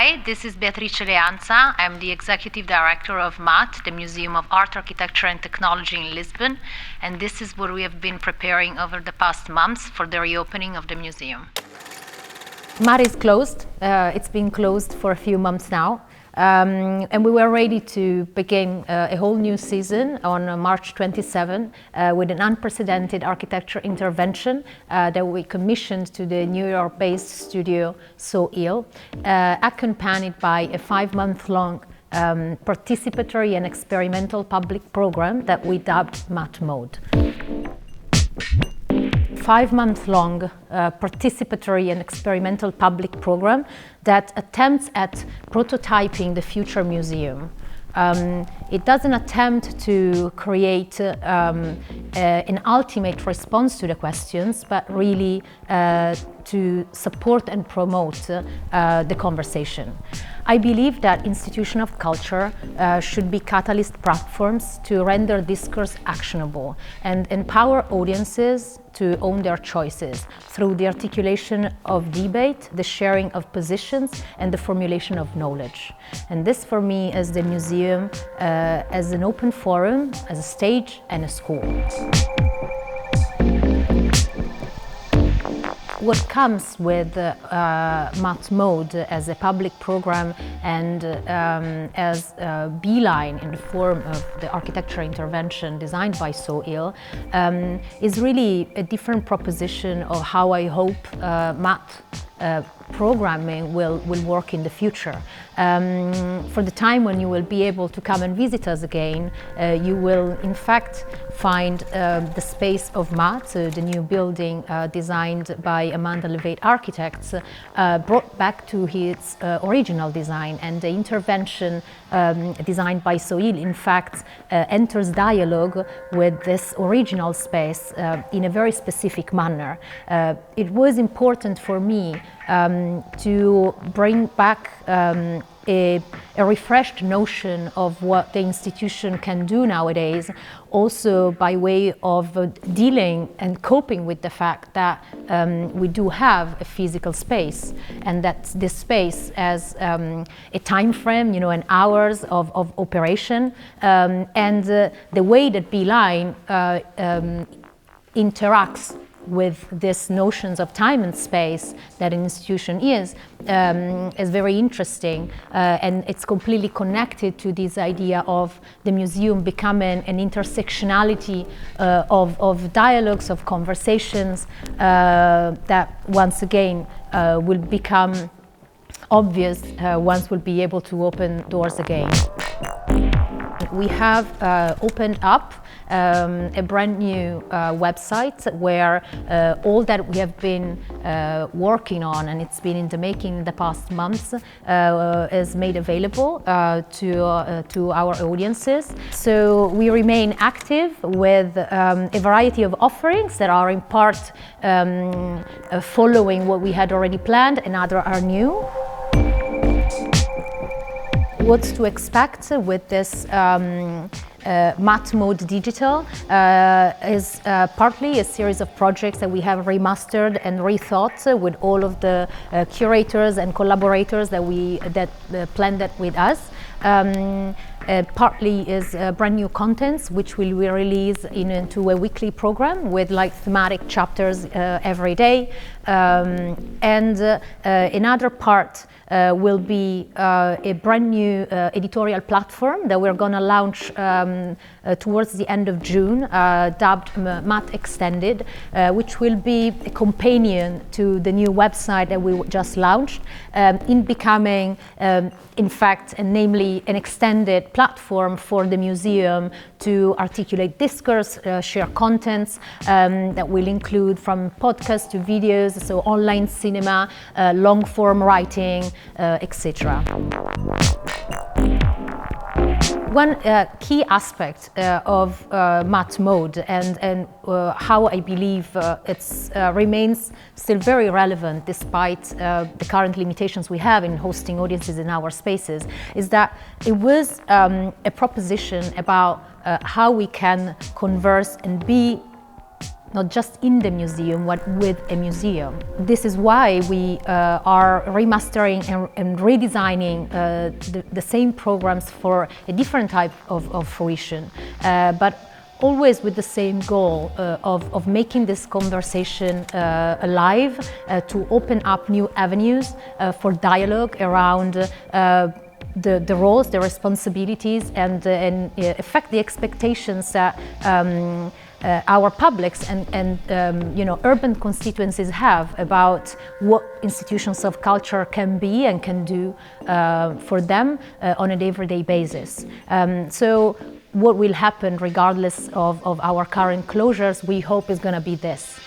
Hi, this is Beatrice Leanza. I'm the Executive Director of MAAT, the Museum of Art, Architecture and Technology in Lisbon, and this is what we have been preparing over the past months for the reopening of the museum. MAAT is closed. It's been closed for a few months now. And we were ready to begin a whole new season on March 27 with an unprecedented architecture intervention that we commissioned to the New York-based studio So accompanied by a 5-month-long participatory and experimental public program that we dubbed MAAT Mode. 5-month-long participatory and experimental public program that attempts at prototyping the future museum. It doesn't attempt to create an ultimate response to the questions, but really to support and promote the conversation. I believe that institutions of culture should be catalyst platforms to render discourse actionable and empower audiences to own their choices through the articulation of debate, the sharing of positions, and the formulation of knowledge. And this, for me, is the museum as an open forum, as a stage, and a school. What comes with MAAT Mode as a public program and as a beeline in the form of the architecture intervention designed by So is really a different proposition of how I hope MAAT programming will work in the future. For the time when you will be able to come and visit us again, you will in fact find the space of MAAT, the new building designed by Amanda Levate Architects, brought back to its original design, and the intervention designed by Soil in fact enters dialogue with this original space in a very specific manner. It was important for me to bring back a refreshed notion of what the institution can do nowadays, also by way of dealing and coping with the fact that we do have a physical space, and that this space has a time frame, and hours of operation, and the way that Beeline interacts with these notions of time and space that an institution is very interesting, and it's completely connected to this idea of the museum becoming an intersectionality of dialogues, of conversations that once again will become obvious once we'll be able to open doors again. We have opened up a brand new website where all that we have been working on, and it's been in the making in the past months, is made available to our audiences. So we remain active with a variety of offerings that are in part following what we had already planned, and others are new. What's to expect with this MAAT Mode Digital is partly a series of projects that we have remastered and rethought with all of the curators and collaborators that planned that with us. Partly is brand new contents which will be released into a weekly program with thematic chapters every day, and another part will be a brand new editorial platform that we're going to launch towards the end of June, dubbed MAAT Extended, which will be a companion to the new website that we just launched, in becoming, in fact, and namely an extended platform for the museum to articulate discourse, share contents that will include from podcasts to videos, so online cinema, long-form writing, etc. One key aspect of MAAT Mode and how I believe it remains still very relevant despite the current limitations we have in hosting audiences in our spaces is that it was a proposition about how we can converse and be not just in the museum, but with a museum. This is why we are remastering and redesigning the same programs for a different type of fruition, but always with the same goal of making this conversation alive, to open up new avenues for dialogue around the roles, the responsibilities, and affect the expectations that our publics and urban constituencies have about what institutions of culture can be and can do for them on an everyday basis. So what will happen regardless of our current closures, we hope is going to be this.